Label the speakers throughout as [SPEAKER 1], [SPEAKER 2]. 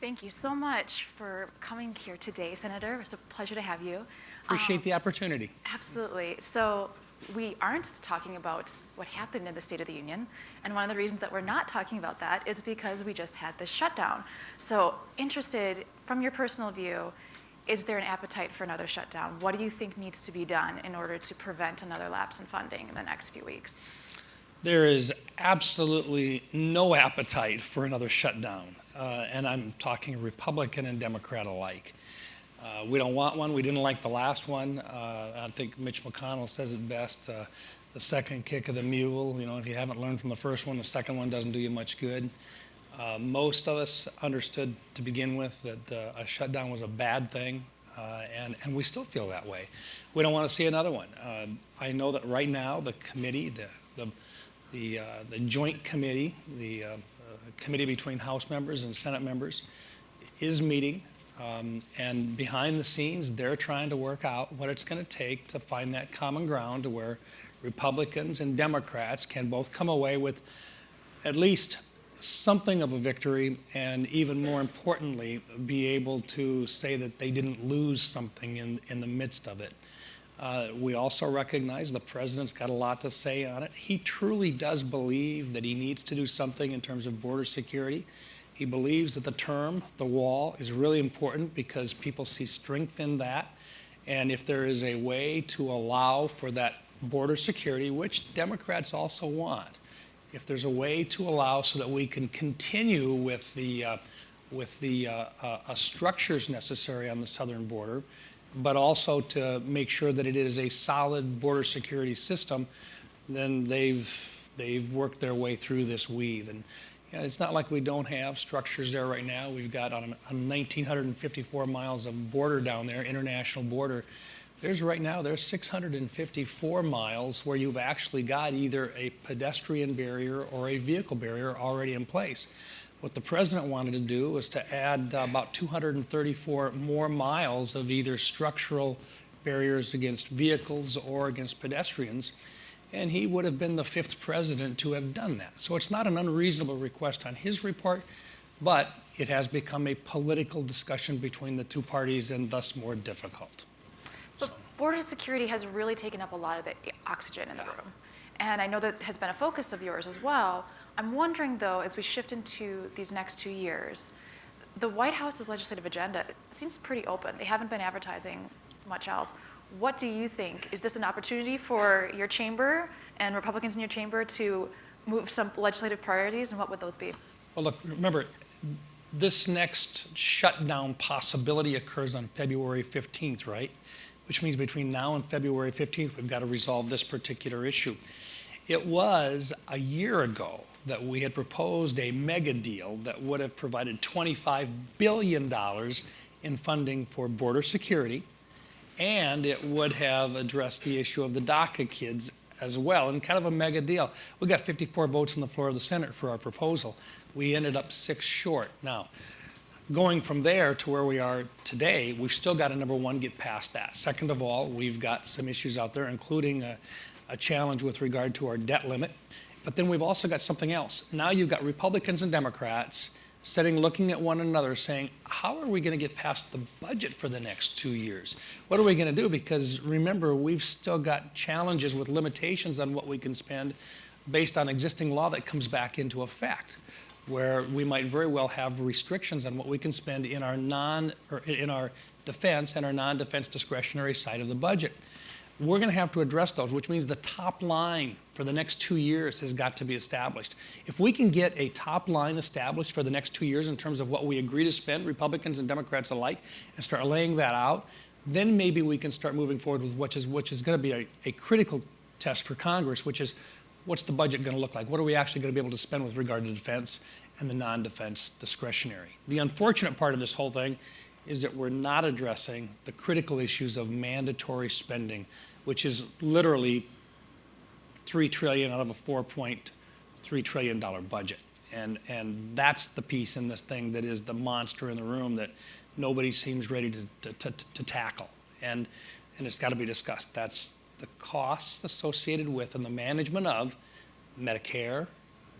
[SPEAKER 1] Thank you so much for coming here today, Senator. It's a pleasure to have you.
[SPEAKER 2] Appreciate the opportunity.
[SPEAKER 1] Absolutely. So we aren't talking about what happened in the State of the Union. And one of the reasons that we're not talking about that is because we just had this shutdown. So interested, from your personal view, is there an appetite for another shutdown? What do you think needs to be done in order to prevent another lapse in funding in the next few weeks?
[SPEAKER 2] There is absolutely no appetite for another shutdown. And I'm talking Republican and Democrat alike. We don't want one. We didn't like the last one. I think Mitch McConnell says it best, the second kick of the mule. You know, if you haven't learned from the first one, the second one doesn't do you much good. Most of us understood to begin with that a shutdown was a bad thing, and we still feel that way. We don't want to see another one. I know that right now the committee, the joint committee, the committee between House members and Senate members is meeting, and behind the scenes they're trying to work out what it's going to take to find that common ground to where Republicans and Democrats can both come away with at least something of a victory, and even more importantly, be able to say that they didn't lose something in the midst of it. We also recognize the president's got a lot to say on it. He truly does believe that he needs to do something in terms of border security. He believes that the term, the wall, is really important because people see strength in that. And if there is a way to allow for that border security, which Democrats also want, if there's a way to allow so that we can continue with the structures necessary on the southern border, but also to make sure that it is a solid border security system, then they've worked their way through this weave. And you know, it's not like we don't have structures there right now. We've got on 1,954 miles of border down there, international border. There's 654 miles where you've actually got either a pedestrian barrier or a vehicle barrier already in place. What the president wanted to do was to add about 234 more miles of either structural barriers against vehicles or against pedestrians, and he would have been the fifth president to have done that. So it's not an unreasonable request on his report, but it has become a political discussion between the two parties and thus more difficult.
[SPEAKER 1] But border security has really taken up a lot of the oxygen in the room. And I know that has been a focus of yours as well. I'm wondering, though, as we shift into these next 2 years, the White House's legislative agenda seems pretty open. They haven't been advertising much else. What do you think? Is this an opportunity for your chamber and Republicans in your chamber to move some legislative priorities, and what would those be?
[SPEAKER 2] Well, look, remember, this next shutdown possibility occurs on February 15th, right? Which means between now and February 15th, we've got to resolve this particular issue. It was a year ago that we had proposed a mega deal that would have provided $25 billion in funding for border security, and it would have addressed the issue of the DACA kids as well, and kind of a mega deal. We got 54 votes on the floor of the Senate for our proposal. We ended up 6 short. Now, going from there to where we are today, we've still got to, number one, get past that. Second of all, we've got some issues out there, including a challenge with regard to our debt limit. But then we've also got something else. Now you've got Republicans and Democrats looking at one another saying, how are we going to get past the budget for the next 2 years? What are we going to do? Because remember, we've still got challenges with limitations on what we can spend based on existing law that comes back into effect, where we might very well have restrictions on what we can spend in our defense and our non-defense discretionary side of the budget. We're going to have to address those, which means the top line for the next 2 years has got to be established. If we can get a top line established for the next 2 years in terms of what we agree to spend, Republicans and Democrats alike, and start laying that out, then maybe we can start moving forward with which is going to be a critical test for Congress, which is what's the budget going to look like? What are we actually going to be able to spend with regard to defense and the non-defense discretionary? The unfortunate part of this whole thing is that we're not addressing the critical issues of mandatory spending, which is literally $3 trillion out of a $4.3 trillion budget. And that's the piece in this thing that is the monster in the room that nobody seems ready to tackle. And it's got to be discussed. That's the costs associated with and the management of Medicare,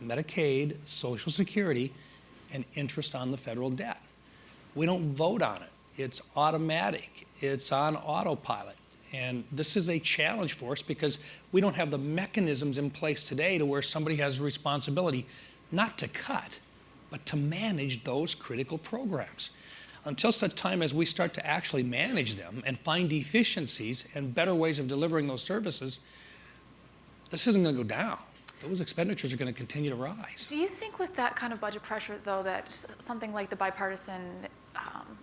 [SPEAKER 2] Medicaid, Social Security, and interest on the federal debt. We don't vote on it. It's automatic. It's on autopilot. And this is a challenge for us because we don't have the mechanisms in place today to where somebody has a responsibility not to cut, but to manage those critical programs. Until such time as we start to actually manage them and find efficiencies and better ways of delivering those services, this isn't going to go down. Those expenditures are going to continue to rise.
[SPEAKER 1] Do you think with that kind of budget pressure, though, that something like the bipartisan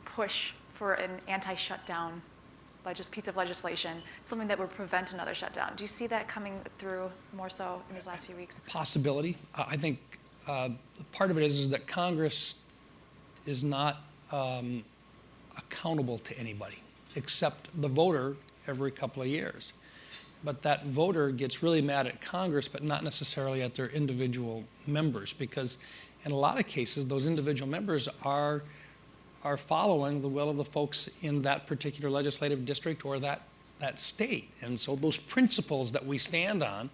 [SPEAKER 1] push for an anti-shutdown piece of legislation, something that would prevent another shutdown, do you see that coming through more so in these last few weeks?
[SPEAKER 2] Possibility. I think part of it is that Congress is not accountable to anybody except the voter every couple of years. But that voter gets really mad at Congress, but not necessarily at their individual members, because in a lot of cases, those individual members are following the will of the folks in that particular legislative district or that state. And so those principles that we stand on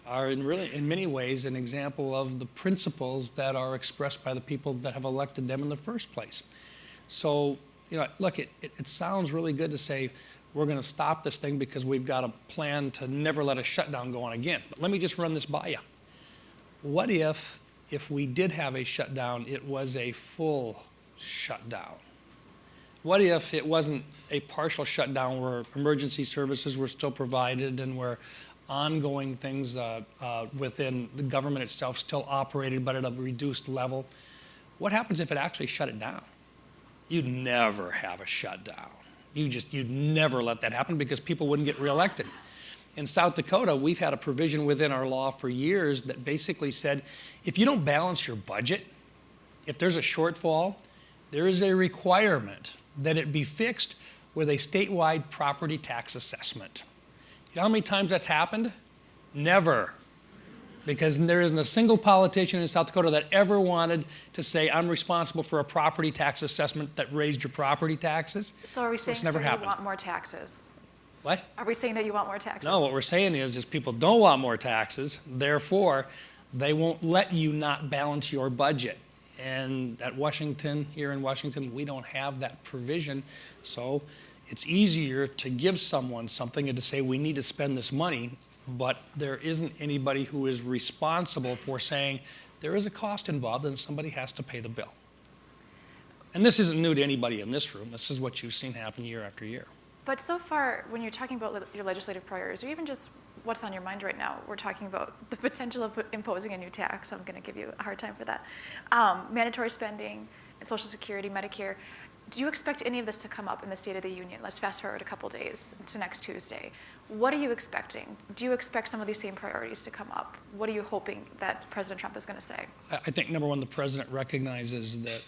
[SPEAKER 2] are in many ways an example of the principles that are expressed by the people that have elected them in the first place. So, look, it sounds really good to say we're going to stop this thing because we've got a plan to never let a shutdown go on again. But let me just run this by you. What if we did have a shutdown, it was a full shutdown? What if it wasn't a partial shutdown where emergency services were still provided and where ongoing things within the government itself still operated but at a reduced level? What happens if it actually shut it down? You'd never have a shutdown. You'd never let that happen because people wouldn't get reelected. In South Dakota, we've had a provision within our law for years that basically said, if you don't balance your budget, if there's a shortfall, there is a requirement that it be fixed with a statewide property tax assessment. You know how many times that's happened? Never. Because there isn't a single politician in South Dakota that ever wanted to say, I'm responsible for a property tax assessment that raised your property taxes.
[SPEAKER 1] So are we saying
[SPEAKER 2] it's never happened.
[SPEAKER 1] You want more taxes?
[SPEAKER 2] What?
[SPEAKER 1] Are we saying that you want more taxes?
[SPEAKER 2] No, what we're saying is people don't want more taxes, therefore they won't let you not balance your budget. And at Washington, here in Washington, we don't have that provision, so it's easier to give someone something and to say we need to spend this money, but there isn't anybody who is responsible for saying there is a cost involved and somebody has to pay the bill. And this isn't new to anybody in this room. This is what you've seen happen year after year.
[SPEAKER 1] But so far, when you're talking about your legislative priorities, or even just what's on your mind right now, we're talking about the potential of imposing a new tax. I'm going to give you a hard time for that. Mandatory spending, Social Security, Medicare. Do you expect any of this to come up in the State of the Union? Let's fast forward a couple days to next Tuesday. What are you expecting? Do you expect some of these same priorities to come up? What are you hoping that President Trump is going to say?
[SPEAKER 2] I think, number one, the president recognizes that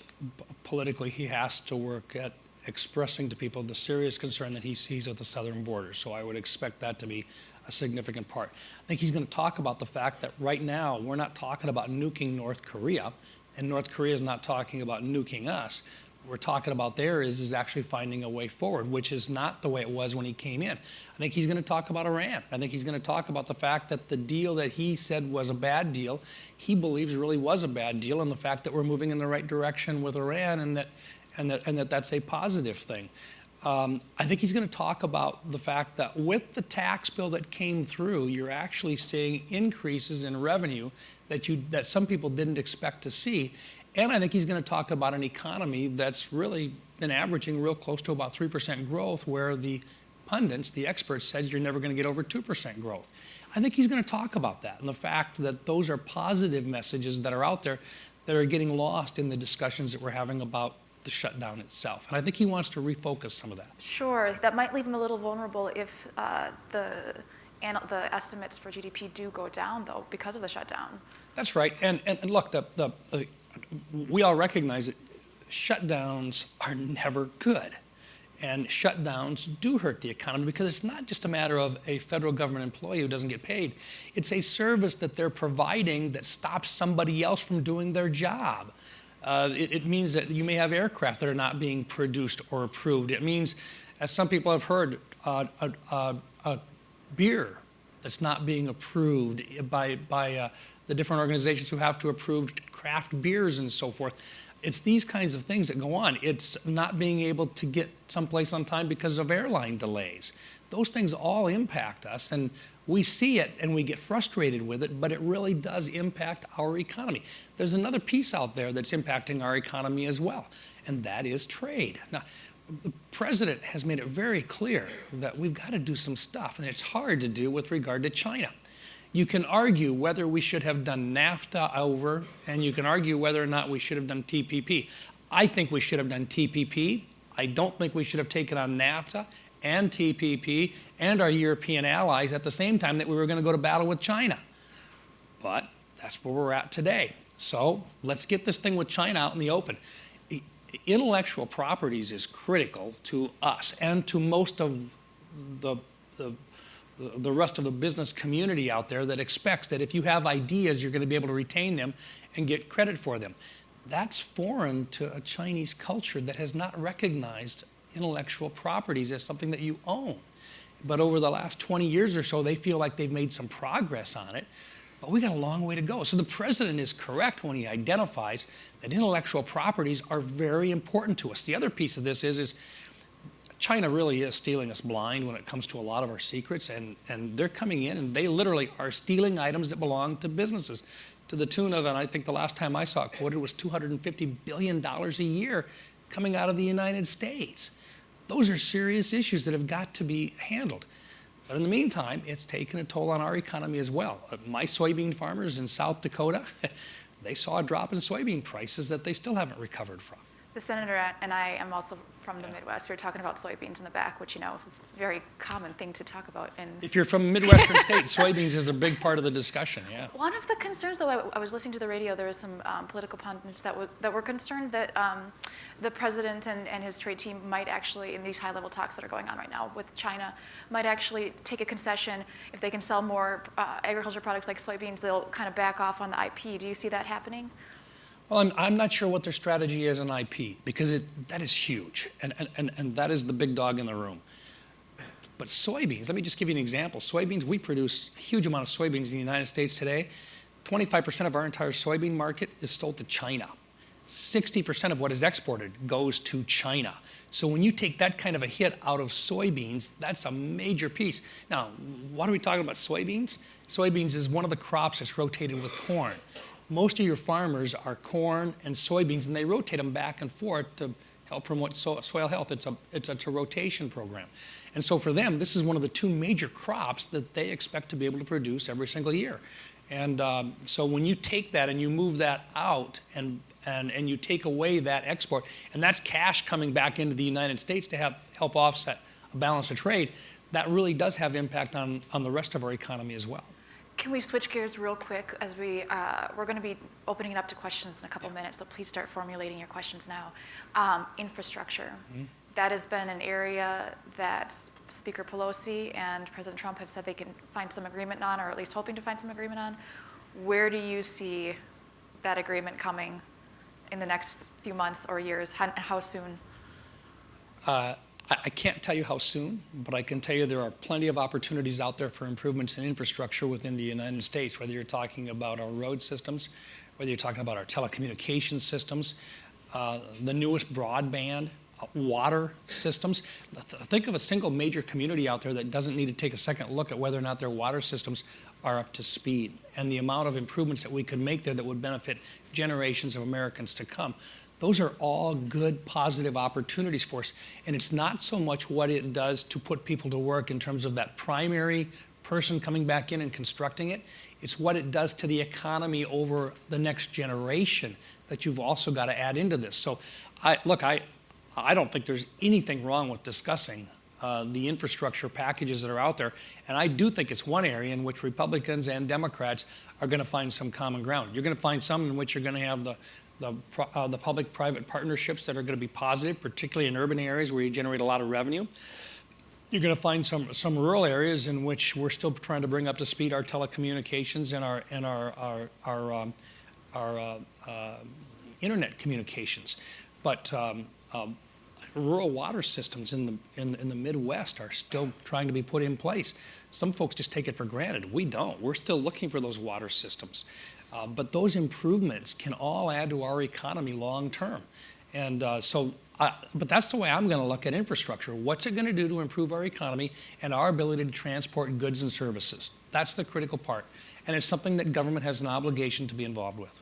[SPEAKER 2] politically he has to work at expressing to people the serious concern that he sees at the southern border. So I would expect that to be a significant part. I think he's going to talk about the fact that right now we're not talking about nuking North Korea, and North Korea is not talking about nuking us. What we're talking about there is actually finding a way forward, which is not the way it was when he came in. I think he's going to talk about Iran. I think he's going to talk about the fact that the deal that he said was a bad deal, he believes really was a bad deal, and the fact that we're moving in the right direction with Iran and that's a positive thing. I think he's going to talk about the fact that with the tax bill that came through, you're actually seeing increases in revenue that some people didn't expect to see. And I think he's going to talk about an economy that's really been averaging real close to about 3% growth, where the pundits, the experts, said you're never going to get over 2% growth. I think he's going to talk about that and the fact that those are positive messages that are out there that are getting lost in the discussions that we're having about the shutdown itself. And I think he wants to refocus some of that.
[SPEAKER 1] Sure. That might leave him a little vulnerable if the estimates for GDP do go down, though, because of the shutdown.
[SPEAKER 2] That's right. And look, we all recognize that shutdowns are never good. And shutdowns do hurt the economy because it's not just a matter of a federal government employee who doesn't get paid. It's a service that they're providing that stops somebody else from doing their job. It means that you may have aircraft that are not being produced or approved. It means, as some people have heard, beer that's not being approved by the different organizations who have to approve craft beers and so forth. It's these kinds of things that go on. It's not being able to get someplace on time because of airline delays. Those things all impact us, and we see it and we get frustrated with it, but it really does impact our economy. There's another piece out there that's impacting our economy as well, and that is trade. Now, the president has made it very clear that we've got to do some stuff, and it's hard to do with regard to China. You can argue whether we should have done NAFTA over, and you can argue whether or not we should have done TPP. I think we should have done TPP. I don't think we should have taken on NAFTA and TPP and our European allies at the same time that we were going to go to battle with China. But that's where we're at today. So let's get this thing with China out in the open. Intellectual properties is critical to us and to most of the rest of the business community out there that expects that if you have ideas, you're going to be able to retain them and get credit for them. That's foreign to a Chinese culture that has not recognized intellectual properties as something that you own. But over the last 20 years or so, they feel like they've made some progress on it, but we got a long way to go. So the president is correct when he identifies that intellectual properties are very important to us. The other piece of this is China really is stealing us blind when it comes to a lot of our secrets, and they're coming in and they literally are stealing items that belong to businesses to the tune of, and I think the last time I saw it quoted was $250 billion a year coming out of the United States. Those are serious issues that have got to be handled. But in the meantime, it's taken a toll on our economy as well. My soybean farmers in South Dakota, they saw a drop in soybean prices that they still haven't recovered from.
[SPEAKER 1] The senator and I am also from the Midwest. We were talking about soybeans in the back, which, you know, is a very common thing to talk about.
[SPEAKER 2] If you're from a Midwestern state, soybeans is a big part of the discussion, yeah.
[SPEAKER 1] One of the concerns, though, I was listening to the radio, there was some political pundits that were concerned that the president and his trade team might actually, in these high-level talks that are going on right now with China, might actually take a concession. If they can sell more agricultural products like soybeans, they'll kind of back off on the IP. Do you see that happening?
[SPEAKER 2] Well, I'm not sure what their strategy is on IP, because that is huge, and that is the big dog in the room. But soybeans, let me just give you an example. Soybeans, we produce a huge amount of soybeans in the United States today. 25% of our entire soybean market is sold to China. 60% of what is exported goes to China. So when you take that kind of a hit out of soybeans, that's a major piece. Now, what are we talking about, soybeans? Soybeans is one of the crops that's rotated with corn. Most of your farmers are corn and soybeans, and they rotate them back and forth to help promote soil health. It's a rotation program. And so for them, this is one of the two major crops that they expect to be able to produce every single year. And so when you take that and you move that out and you take away that export, and that's cash coming back into the United States to help offset a balance of trade, that really does have impact on the rest of our economy as well.
[SPEAKER 1] Can we switch gears real quick as we're going to be opening it up to questions in a couple minutes, so please start formulating your questions now. Infrastructure. Mm-hmm. That has been an area that Speaker Pelosi and President Trump have said they can find some agreement on, or at least hoping to find some agreement on. Where do you see that agreement coming in the next few months or years? How soon?
[SPEAKER 2] I can't tell you how soon, but I can tell you there are plenty of opportunities out there for improvements in infrastructure within the United States, whether you're talking about our road systems, whether you're talking about our telecommunications systems, the newest broadband, water systems. Think of a single major community out there that doesn't need to take a second look at whether or not their water systems are up to speed, and the amount of improvements that we could make there that would benefit generations of Americans to come. Those are all good, positive opportunities for us. And it's not so much what it does to put people to work in terms of that primary person coming back in and constructing it. It's what it does to the economy over the next generation that you've also got to add into this. So, I don't think there's anything wrong with discussing the infrastructure packages that are out there. And I do think it's one area in which Republicans and Democrats are going to find some common ground. You're going to find some in which you're going to have the public-private partnerships that are going to be positive, particularly in urban areas where you generate a lot of revenue. You're going to find some rural areas in which we're still trying to bring up to speed our telecommunications and our internet communications. But rural water systems in the Midwest are still trying to be put in place. Some folks just take it for granted. We don't. We're still looking for those water systems. But those improvements can all add to our economy long term. And but that's the way I'm going to look at infrastructure. What's it going to do to improve our economy and our ability to transport goods and services? That's the critical part. And it's something that government has an obligation to be involved with.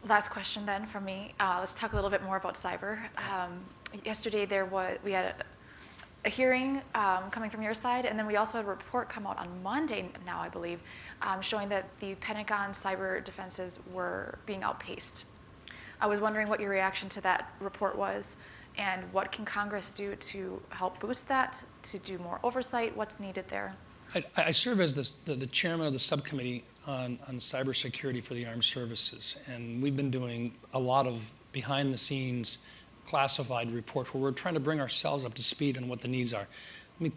[SPEAKER 1] Last question then from me. Let's talk a little bit more about cyber. Yesterday we had a hearing coming from your side, and then we also had a report come out on Monday now, I believe, showing that the Pentagon cyber defenses were being outpaced. I was wondering what your reaction to that report was, and what can Congress do to help boost that, to do more oversight? What's needed there?
[SPEAKER 2] I serve as the chairman of the subcommittee on cybersecurity for the armed services, and we've been doing a lot of behind-the-scenes classified reports where we're trying to bring ourselves up to speed on what the needs are. Let me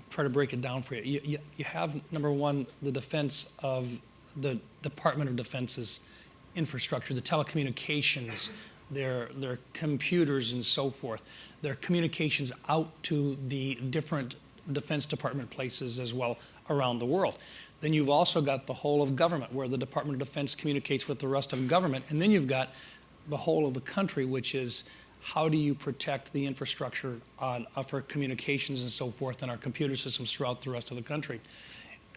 [SPEAKER 2] try to break it down for you. You have, number one, the defense of the Department of Defense's infrastructure, the telecommunications, their computers and so forth, their communications out to the different Defense Department places as well around the world. Then you've also got the whole of government, where the Department of Defense communicates with the rest of government. And then you've got the whole of the country, which is how do you protect the infrastructure for communications and so forth and our computer systems throughout the rest of the country.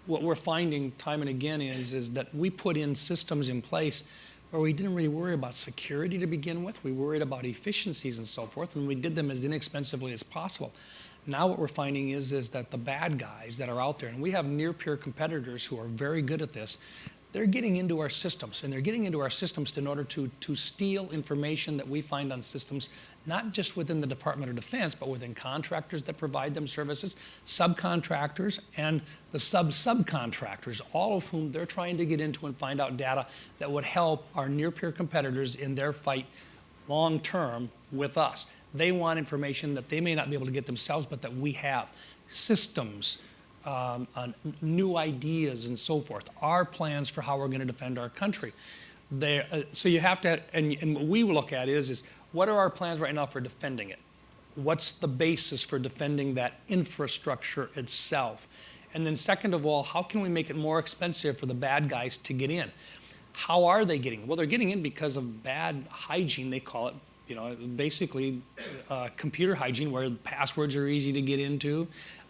[SPEAKER 2] What we're finding time and again is that we put in systems in place where we didn't really worry about security to begin with. We worried about efficiencies and so forth, and we did them as inexpensively as possible. Now what we're finding is that the bad guys that are out there, and we have near-peer competitors who are very good at this, they're getting into our systems, and they're getting into our systems in order to steal information that we find on systems, not just within the Department of Defense, but within contractors that provide them services, subcontractors, and the subcontractors, all of whom they're trying to get into and find out data that would help our near-peer competitors in their fight long-term with us. They want information that they may not be able to get themselves, but that we have. Systems, new ideas and so forth, our plans for how we're going to defend our country. So you have to, and what we look at is what are our plans right now for defending it? What's the basis for defending that infrastructure itself? And then second of all, how can we make it more expensive for the bad guys to get in? How are they getting? Well, they're getting in because of bad hygiene, they call it. You know, basically computer hygiene, where passwords are easy to get into,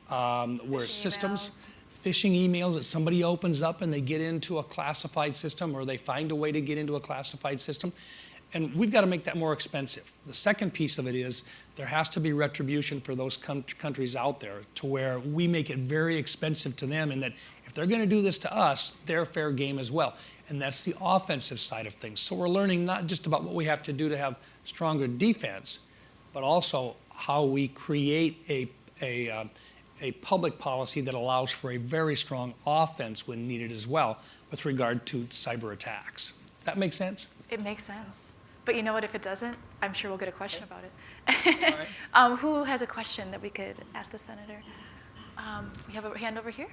[SPEAKER 2] where systems, phishing emails that somebody opens up and they get into a classified system, or they find a way to get into a classified system. And we've got to make that more expensive. The second piece of it is there has to be retribution for those countries out there, to where we make it very expensive to them, and that if they're going to do this to us, they're fair game as well. And that's the offensive side of things. So we're learning not just about what we have to do to have stronger defense, but also how we create a public policy that allows for a very strong offense when needed as well with regard to cyber attacks. Does that make sense?
[SPEAKER 1] It makes sense. But you know what, if it doesn't, I'm sure we'll get a question about
[SPEAKER 2] All
[SPEAKER 1] it.
[SPEAKER 2] right.
[SPEAKER 1] Who has a question that we could ask the senator? We have a hand over here.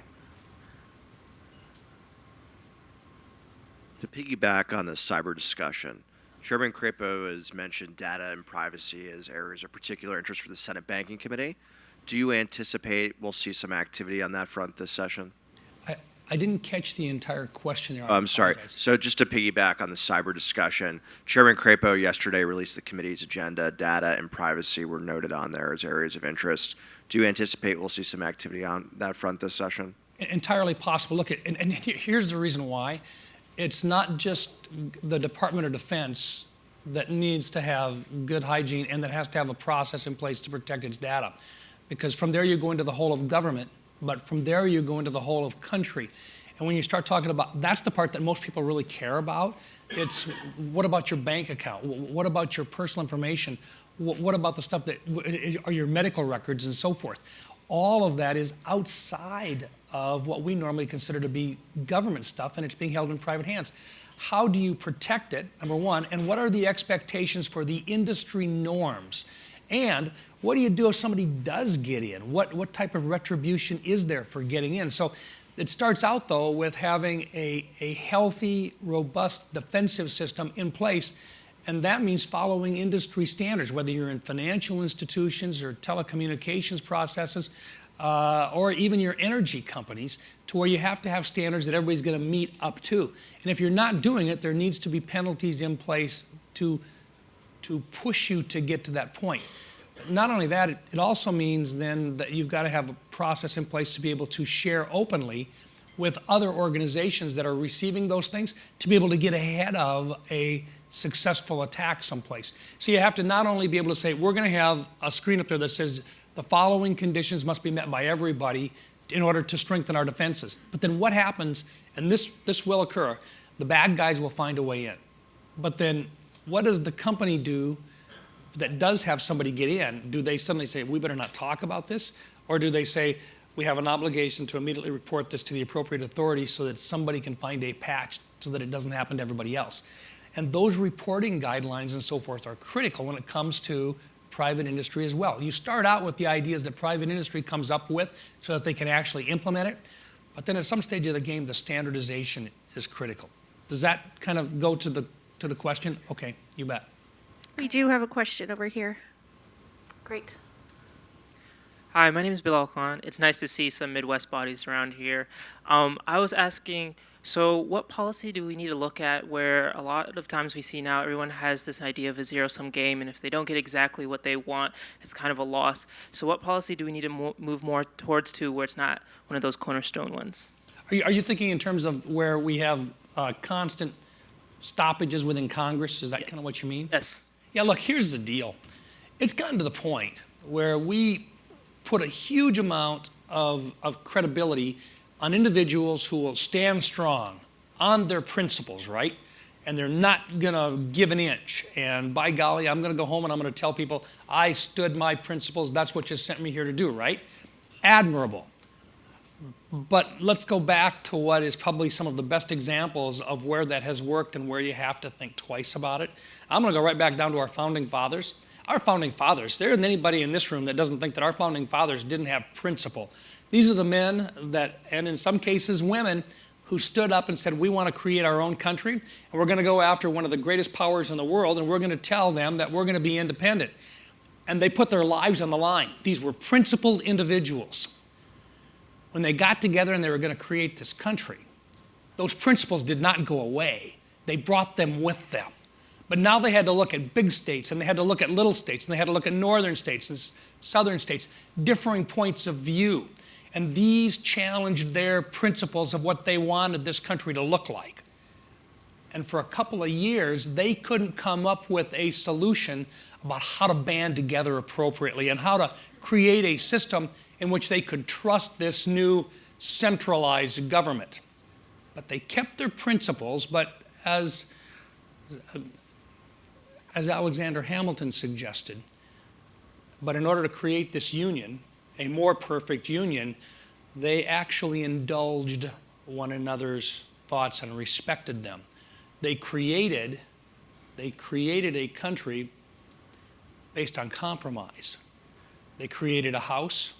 [SPEAKER 3] To piggyback on the cyber discussion, Chairman Crapo has mentioned data and privacy as areas of particular interest for the Senate Banking Committee. Do you anticipate we'll see some activity on that front this session?
[SPEAKER 2] I didn't catch the entire question there.
[SPEAKER 3] I'm sorry.
[SPEAKER 2] Apologize.
[SPEAKER 3] So just to piggyback on the cyber discussion, Chairman Crapo yesterday released the committee's agenda. Data and privacy were noted on there as areas of interest. Do you anticipate we'll see some activity on that front this session?
[SPEAKER 2] Entirely possible. Look, and here's the reason why. It's not just the Department of Defense that needs to have good hygiene and that has to have a process in place to protect its data. Because from there you go into the whole of government, but from there you go into the whole of country. And when you start talking about, that's the part that most people really care about. It's what about your bank account? What about your personal information? What about the stuff that are your medical records and so forth? All of that is outside of what we normally consider to be government stuff, and it's being held in private hands. How do you protect it, number one, and what are the expectations for the industry norms? And what do you do if somebody does get in? What type of retribution is there for getting in? So it starts out, though, with having a healthy, robust defensive system in place, and that means following industry standards, whether you're in financial institutions or telecommunications processes. or even your energy companies, to where you have to have standards that everybody's going to meet up to. And if you're not doing it, there needs to be penalties in place to push you to get to that point. Not only that, it also means then that you've got to have a process in place to be able to share openly with other organizations that are receiving those things, to be able to get ahead of a successful attack someplace. So you have to not only be able to say, we're going to have a screen up there that says the following conditions must be met by everybody in order to strengthen our defenses. But then what happens, and this will occur, the bad guys will find a way in. But then what does the company do that does have somebody get in? Do they suddenly say, we better not talk about this? Or do they say, we have an obligation to immediately report this to the appropriate authorities so that somebody can find a patch so that it doesn't happen to everybody else? And those reporting guidelines and so forth are critical when it comes to private industry as well. You start out with the ideas that private industry comes up with so that they can actually implement it, but then at some stage of the game, the standardization is critical. Does that kind of go to the question? Okay, you bet.
[SPEAKER 4] We do have a question over here.
[SPEAKER 1] Great.
[SPEAKER 5] Hi, my name is Bilal Khan. It's nice to see some Midwest bodies around here. I was asking, so what policy do we need to look at where a lot of times we see now everyone has this idea of a zero-sum game, and if they don't get exactly what they want, it's kind of a loss. So what policy do we need to move more towards to where it's not one of those cornerstone ones?
[SPEAKER 2] Are you thinking in terms of where we have constant stoppages within Congress? Is that kind of what you mean?
[SPEAKER 5] Yes.
[SPEAKER 2] Yeah, look, here's the deal. It's gotten to the point where we put a huge amount of credibility on individuals who will stand strong on their principles, right? And they're not going to give an inch. And by golly, I'm going to go home and I'm going to tell people, I stood my principles. That's what you sent me here to do, right? Admirable. But let's go back to what is probably some of the best examples of where that has worked and where you have to think twice about it. I'm going to go right back down to our founding fathers. Our founding fathers, there isn't anybody in this room that doesn't think that our founding fathers didn't have principle. These are the men that, and in some cases women, who stood up and said, we want to create our own country, and we're going to go after one of the greatest powers in the world, and we're going to tell them that we're going to be independent. And they put their lives on the line. These were principled individuals. When they got together and they were going to create this country, those principles did not go away. They brought them with them. But now they had to look at big states, and they had to look at little states, and they had to look at northern states and southern states, differing points of view. And these challenged their principles of what they wanted this country to look like. And for a couple of years, they couldn't come up with a solution about how to band together appropriately and how to create a system in which they could trust this new centralized government. But they kept their principles, but as Alexander Hamilton suggested, but in order to create this union, a more perfect union, they actually indulged one another's thoughts and respected them. They created a country based on compromise. They created a House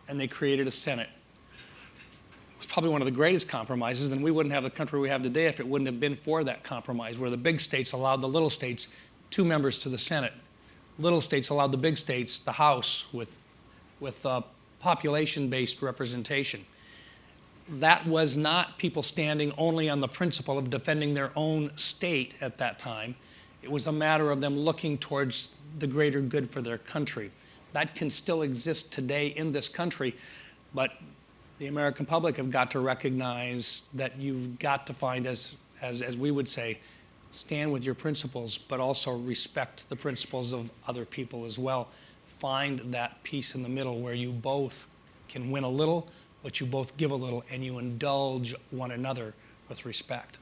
[SPEAKER 2] and they created a Senate. It was probably one of the greatest compromises, and we wouldn't have the country we have today if it wouldn't have been for that compromise, where the big states allowed the little states 2 members to the Senate. Little states allowed the big states the House with population-based representation. That was not people standing only on the principle of defending their own state at that time. It was a matter of them looking towards the greater good for their country. That can still exist today in this country, but the American public have got to recognize that you've got to find, as we would say, stand with your principles, but also respect the principles of other people as well. Find that piece in the middle where you both can win a little, but you both give a little, and you indulge one another with respect.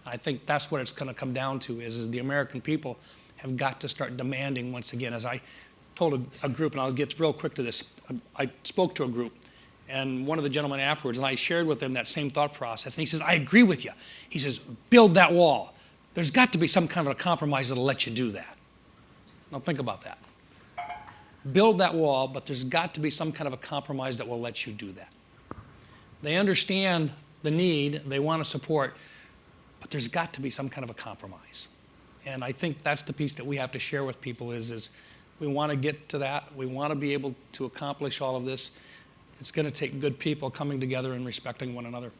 [SPEAKER 2] I think that's what it's going to come down to is the American people have got to start demanding once again. As I told a group, and I'll get real quick to this, I spoke to a group, and one of the gentlemen afterwards, and I shared with him that same thought process, and he says, I agree with you. He says, build that wall. There's got to be some kind of a compromise that'll let you do that. Now think about that. Build that wall, but there's got to be some kind of a compromise that will let you do that. They understand the need, they want to support, but there's got to be some kind of a compromise. And I think that's the piece that we have to share with people is we want to get to that. We want to be able to accomplish all of this. It's going to take good people coming together and respecting one another.